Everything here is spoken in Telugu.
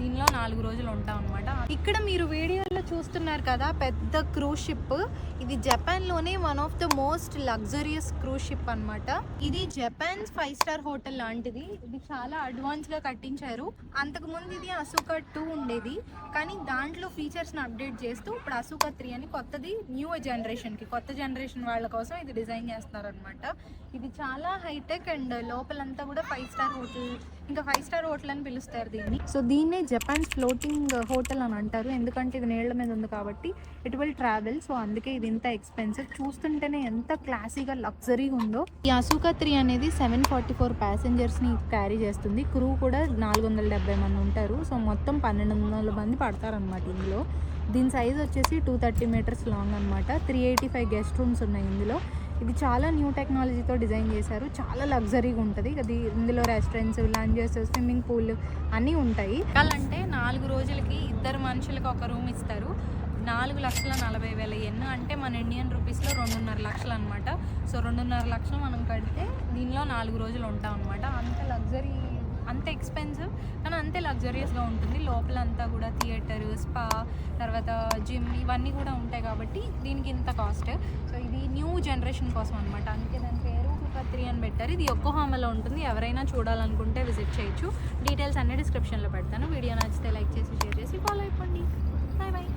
దీనిలో 4 రోజులు ఉంటాం అనమాట. ఇక్కడ మీరు వీడియోలో చూస్తున్నారు కదా పెద్ద క్రూజ్ షిప్, ఇది జపాన్లోనే one of the most luxurious cruise ship అనమాట. ఇది జపాన్ 5 స్టార్ హోటల్ లాంటిది. ఇది చాలా అడ్వాన్స్గా కట్టించారు. అంతకుముందు ఇది అసూకా 2 ఉండేది, కానీ దాంట్లో ఫీచర్స్ని అప్డేట్ చేస్తూ ఇప్పుడు అసూకా 3 అని కొత్తది న్యూ జనరేషన్కి, కొత్త జనరేషన్ వాళ్ళ కోసం ఇది డిజైన్ చేస్తున్నారు అనమాట. ఇది చాలా హైటెక్ అండ్ లోపలంతా కూడా 5 స్టార్ హోటల్, ఇంకా 5 స్టార్ హోటల్ అని పిలుస్తారు దీన్ని. సో దీన్నే జపాన్స్ ఫ్లోటింగ్ హోటల్ అని అంటారు, ఎందుకంటే ఇది నీళ్ల మీద ఉంది కాబట్టి ఇట్ విల్ ట్రావెల్. సో అందుకే ఇది ఇంత ఎక్స్పెన్సివ్. చూస్తుంటేనే ఎంత క్లాసీగా లగ్జరీగా ఉందో. ఈ అసూకా 3 అనేది 744 ప్యాసింజర్స్ని క్యారీ చేస్తుంది. క్రూ కూడా 470 మంది ఉంటారు. సో మొత్తం 1200 మంది పడతారనమాట ఇందులో. దీని సైజ్ వచ్చేసి 230 మీటర్స్ లాంగ్ అనమాట. 385 గెస్ట్ రూమ్స్ ఉన్నాయి ఇందులో. ఇది చాలా న్యూ టెక్నాలజీతో డిజైన్ చేశారు, చాలా లగ్జరీగా ఉంటుంది. అది ఇందులో రెస్టారెంట్స్, లంచెస్, స్విమ్మింగ్ పూల్ అన్నీ ఉంటాయి. అంటే 4 రోజులకి 2 మనుషులకి ఒక రూమ్ ఇస్తారు. 4,40,000 ఎన్ అంటే మన ఇండియన్ రూపీస్లో 2.5 లక్షలు అనమాట. సో 2.5 లక్షలు మనం కడితే దీనిలో 4 రోజులు ఉంటాం అనమాట. అంత లగ్జరీ, అంత ఎక్స్పెన్సివ్ కానీ అంతే లగ్జరియస్గా ఉంటుంది. లోపలంతా కూడా థియేటర్, స్పా, తర్వాత జిమ్ ఇవన్నీ కూడా ఉంటాయి కాబట్టి దీనికి ఇంత కాస్ట్. సో ఇది న్యూ జనరేషన్ కోసం అనమాట, అందుకే దాని పేరు అసూకా 3 అని పెట్టారు. ఇది యొకోహామాలో ఉంటుంది. ఎవరైనా చూడాలనుకుంటే విజిట్ చేయొచ్చు. డీటెయిల్స్ అన్నీ డిస్క్రిప్షన్లో పెడతాను. వీడియో నచ్చితే లైక్ చేసి, షేర్ చేసి, ఫాలో అయిపోండి. Bye bye.